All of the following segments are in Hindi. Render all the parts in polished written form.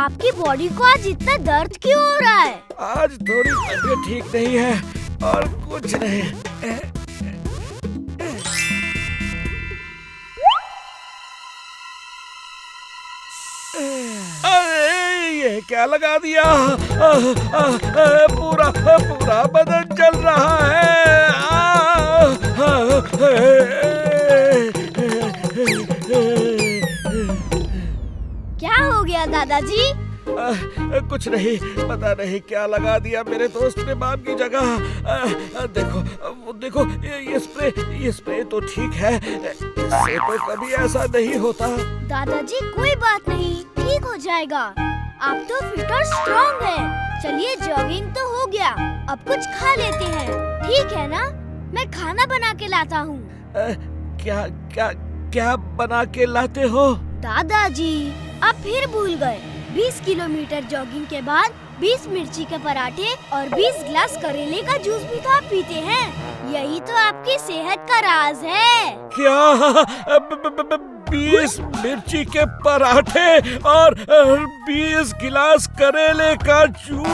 आपकी बॉडी को आज इतना दर्द क्यों हो रहा है? आज थोड़ी तबीयत ठीक नहीं है और कुछ नहीं। अरे ये क्या लगा दिया? पूरा पूरा बदन जल रहा है। क्या हो गया दादाजी? कुछ नहीं, पता नहीं क्या लगा दिया मेरे दोस्त ने बाप की जगह। देखो ये स्प्रे तो ठीक है, इससे तो कभी ऐसा नहीं होता। दादाजी कोई बात नहीं, ठीक हो जाएगा। आप तो फिट और स्ट्रॉन्ग हैं। चलिए जॉगिंग तो हो गया, अब कुछ खा लेते हैं, ठीक है ना? मैं खाना बना के लाता हूँ। क्या क्या क्या बना के लाते हो? दादाजी आप फिर भूल गए। 20 किलोमीटर जॉगिंग के बाद 20 मिर्ची के पराठे और 20 ग्लास करेले का जूस भी तो आप पीते हैं। यही तो आपकी सेहत का राज है। क्या 20 मिर्ची के पराठे और 20 गिलास करेले का जूस?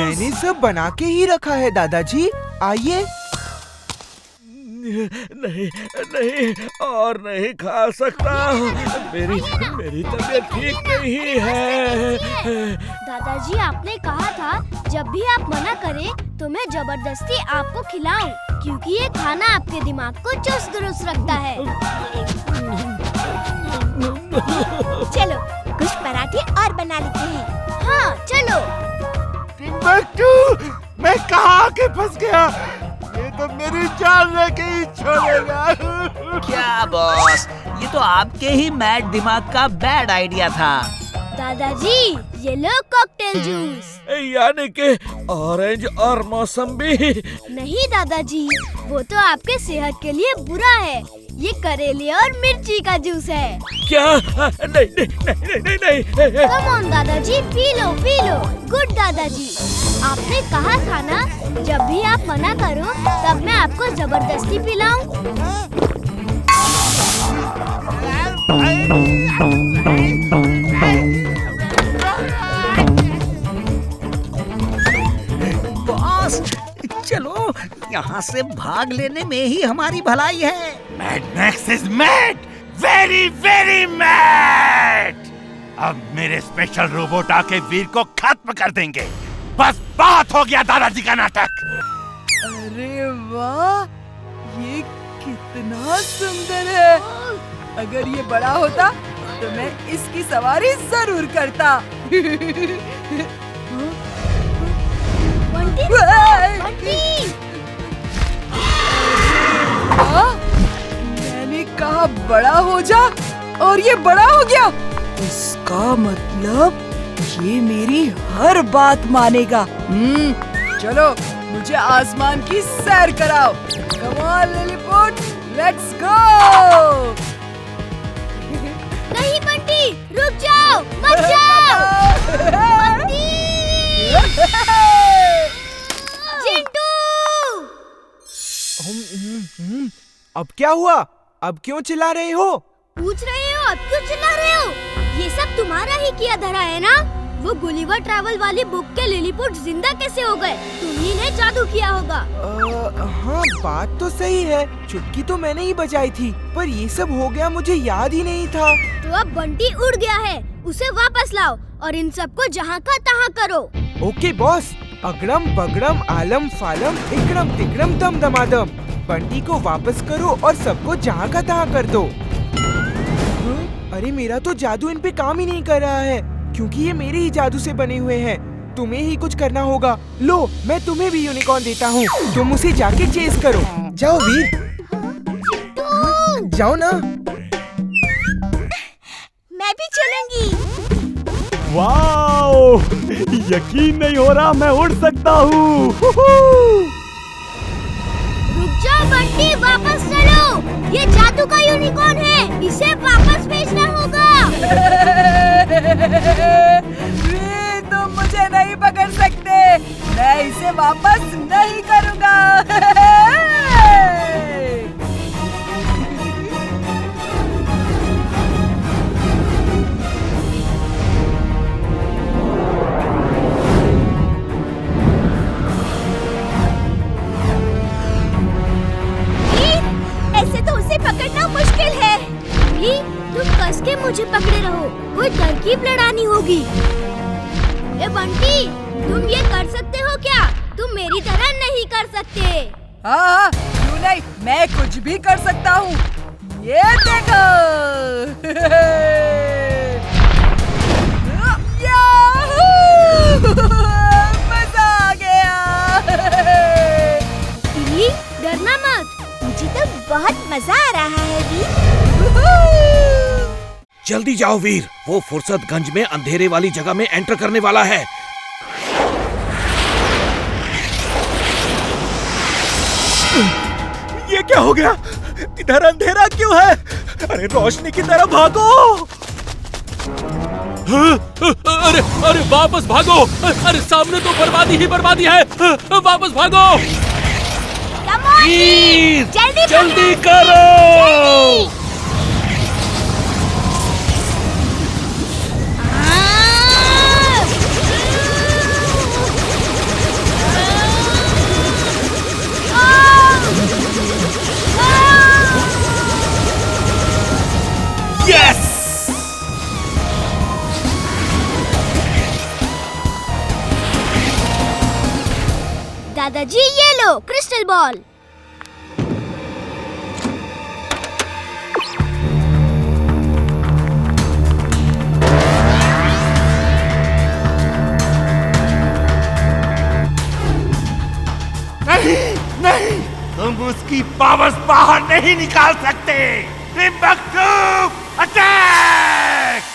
मैंने सब बना के ही रखा है दादाजी, आइए। नहीं नहीं, और नहीं खा सकता। मेरी तबीयत ठीक नहीं है। दादाजी आपने कहा था जब भी आप मना करें तो मैं जबरदस्ती आपको खिलाऊं, क्योंकि ये खाना आपके दिमाग को चुस्त दुरुस्त रखता है। चलो कुछ पराठे और बना लेते हैं। हाँ चलो। मैं कहाँ आके फंस गया? ये तो मेरी जान लेके ही छोड़ेगा। क्या बॉस, ये तो आपके ही मैड दिमाग का बैड आइडिया था। दादाजी ये लो कॉकटेल जूस। यानी कि ऑरेंज और मौसम्बी? नहीं दादाजी, वो तो आपके सेहत के लिए बुरा है। ये करेले और मिर्ची का जूस है। क्या? नहीं नहीं नहीं नहीं नहीं। कम ऑन दादाजी, P low P low. Good दादाजी, आपने कहा था ना जब भी आप मना करो तब मैं आपको जबरदस्ती पिलाऊं। बॉस चलो, यहाँ से भाग लेने में ही हमारी भलाई है। Mad max is mad, very very mad. अब मेरे स्पेशल रोबोट आके वीर को खत्म कर देंगे। बस बात हो गया दादाजी का नाटक। अरे वाह, ये कितना सुंदर है। अगर ये बड़ा होता तो मैं इसकी सवारी जरूर करता। बंटी, बंटी। मैंने कहा बड़ा हो जा और ये बड़ा हो गया। इसका मतलब ये मेरी हर बात मानेगा। चलो मुझे आसमान की सैर कराओ। Come on Lilliput, let's go. नहीं बंटी, रुक जाओ, मत जाओ। बंटी! चिंटू! अब क्या हुआ? अब क्यों चिल्ला रहे हो? पूछ रहे हो अब क्यों चिल्ला रहे हो? ये सब तुम्हारा ही किया धरा है ना? वो गुलिवर ट्रैवल वाली बुक के लिलीपुट जिंदा कैसे हो गए? तुम्ही ने जादू किया होगा। हाँ बात तो सही है, चुटकी तो मैंने ही बजाई थी, पर ये सब हो गया मुझे याद ही नहीं था। तो अब बंटी उड़ गया है, उसे वापस लाओ और इन सबको जहाँ का तहाँ करो। Okay boss. अगड़म बगड़म आलम फालम इकड़म तिकड़म दम दमादम। बंटी को वापस करो और सबको जहाँ का तहाँ कर दो। अरे मेरा तो जादू इन पे काम ही नहीं कर रहा है, क्योंकि ये मेरे ही जादू से बने हुए हैं। तुम्हें ही कुछ करना होगा। लो मैं तुम्हें भी यूनिकॉर्न देता हूँ, तुम उसे जाके चेस करो। जाओ वीर, जाओ ना। मैं भी चलूंगी। वाओ, यकीन नहीं हो रहा मैं उड़ सकता हूँ। रुक जाओ बंटी, वापस चलो। ये जादू का यूनिकॉर्न है, इसे वापस भेजना होगा। वे तुम मुझे नहीं पकड़ सकते, मैं इसे वापस नहीं करूँगा। पकड़े रहो, कोई तरकीब लड़ानी होगी। ए बंटी, तुम ये कर सकते हो क्या? तुम मेरी तरह नहीं कर सकते। हाँ, क्यों नहीं, मैं कुछ भी कर सकता हूँ। ये देखो। याहू! मजा आ गया। बिल्ली, डरना मत, मुझे तो बहुत मजा आ रहा है वीर। जल्दी जाओ वीर, वो फुर्सतगंज में अंधेरे वाली जगह में एंटर करने वाला है। ये क्या हो गया? इधर अंधेरा क्यों है? अरे रोशनी की तरफ भागो। अरे अरे वापस भागो। अरे सामने तो बर्बादी ही बर्बादी है। वापस भागो। वीर, जल्दी जल्दी करो। दादाजी, ये लो क्रिस्टल बॉल। नहीं नहीं, तुम उसकी पावर्स बाहर नहीं निकाल सकते। Timbuktu, attack!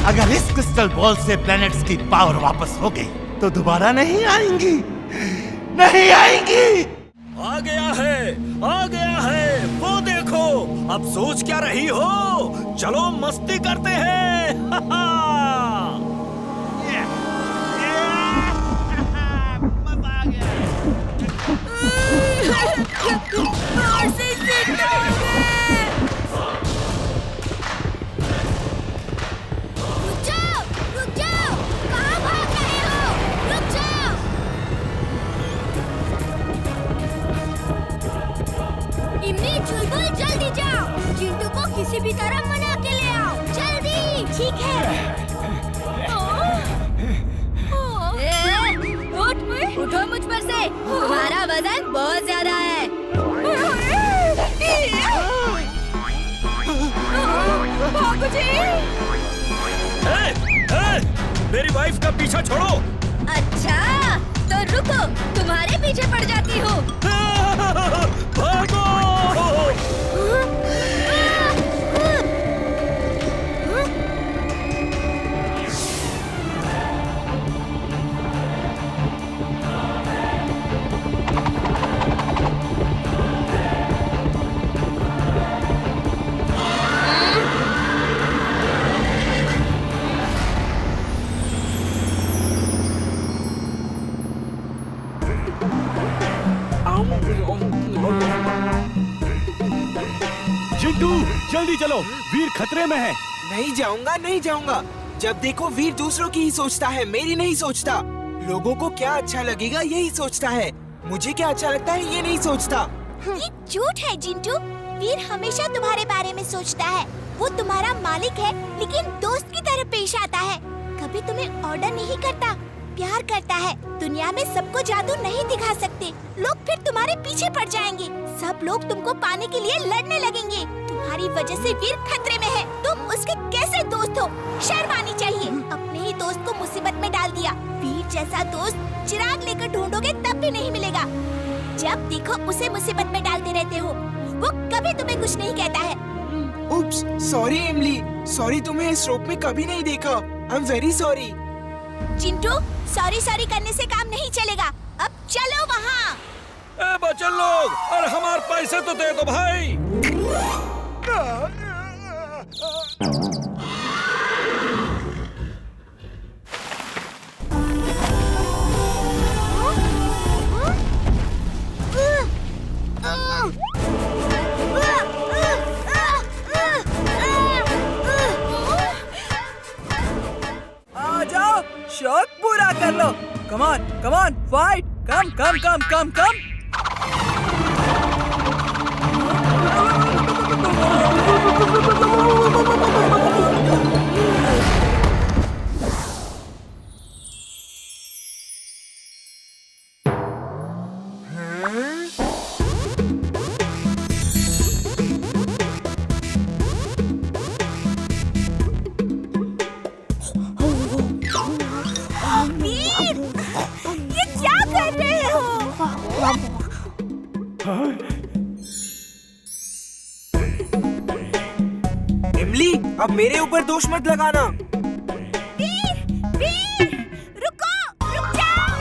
अगर इस क्रिस्टल बॉल से प्लैनेट्स की पावर वापस हो गई तो दोबारा नहीं आएंगी, नहीं आएंगी। आ गया है, वो देखो। अब सोच क्या रही हो? चलो मस्ती करते हैं। रुक जाओ, कहाँ भाग रहे हो? रुक जाओ। इमली, चुलबुल, जल्दी जाओ, चिंटू को किसी भी तरह मना के ले आओ, जल्दी। ठीक है। उठो मुझ पर से, तुम्हारा वजन बहुत ज्यादा है। मेरी वाइफ का पीछा छोड़ो। अच्छा, तो रुको, तुम्हारे पीछे पड़ जाती हूँ। भागो! चिंटू, जल्दी चलो, वीर खतरे में है। नहीं जाऊंगा, नहीं जाऊंगा। जब देखो वीर दूसरों की ही सोचता है, मेरी नहीं सोचता। लोगों को क्या अच्छा लगेगा यही सोचता है, मुझे क्या अच्छा लगता है ये नहीं सोचता। ये झूठ है जिंटू। वीर हमेशा तुम्हारे बारे में सोचता है। वो तुम्हारा मालिक है लेकिन दोस्त की तरह पेश आता है। कभी तुम्हें ऑर्डर नहीं करता, प्यार करता है। दुनिया में सबको जादू नहीं दिखा सकते। लोग फिर तुम्हारे पीछे पड़ जाएंगे। सब लोग तुमको पाने के लिए लड़ने लगेंगे। तुम्हारी वजह से वीर खतरे में है। तुम उसके कैसे दोस्त हो? शर्म आनी चाहिए। अपने ही दोस्त को मुसीबत में डाल दिया। वीर जैसा दोस्त चिराग लेकर ढूंढोगे तब भी नहीं मिलेगा। जब देखो उसे मुसीबत में डालते रहते हो। वो कभी तुम्हें कुछ नहीं कहता है। उप्स, सॉरी एमिली, सॉरी, तुम्हें इस रूप में कभी नहीं देखा। I am very sorry. Chintu, sorry sorry करने से काम नहीं चलेगा। अब चलो वहाँ। ए बच्चे लोग, और हमारे पैसे तो दे दो भाई। आ जाओ, शौक पूरा कर लो। कमान कमान, फाइट। कम कम कम कम कम। वीर, ये क्या कर रहे हो? एमिली, अब मेरे ऊपर दोष मत लगाना। वीर, वीर, रुको, रुक जाओ।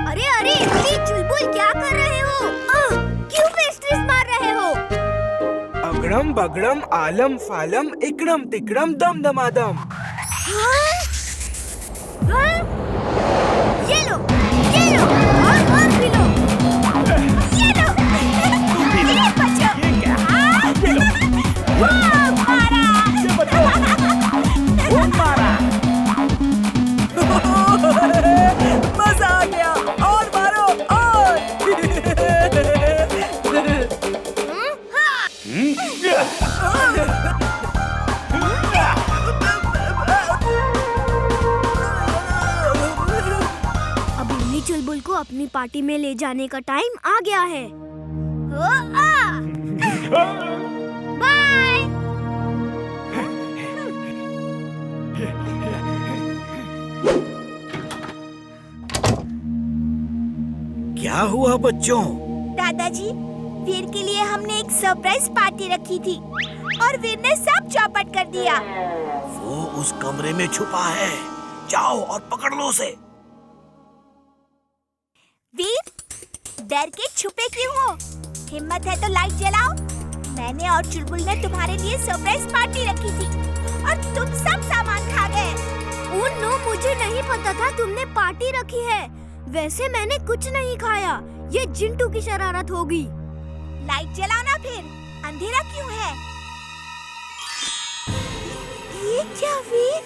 अरे अरे इमली, चुलबुल क्या कर रहे हो? क्यों पेस्ट्रीज मार रहे हो? अगड़म बगड़म आलम फालम इकड़म तिकड़म दम दमादम। हाँ? हाँ? ये लो और भी लो। ये लो, ये बचो। मजा आ गया। और मारो और। अब इमली चुलबुल को अपनी पार्टी में ले जाने का टाइम आ गया है। बाय। क्या हुआ बच्चों? दादाजी, वीर के लिए हमने एक सरप्राइज पार्टी रखी थी और वीर ने सब चौपट कर दिया। वो उस कमरे में छुपा है। जाओ और पकड़ लो उसे। वीर, डर के छुपे क्यों हो? हिम्मत है तो लाइट जलाओ। मैंने और चुलबुल ने तुम्हारे लिए सरप्राइज पार्टी रखी थी और तुम सब सामान खा गए। नो, मुझे नहीं पता था तुमने पार्टी रखी है। वैसे मैंने कुछ नहीं खाया। ये जिंटू की शरारत होगी। लाइट जलाओ ना फिर। अंधेरा क्यों है? ये क्या वीर?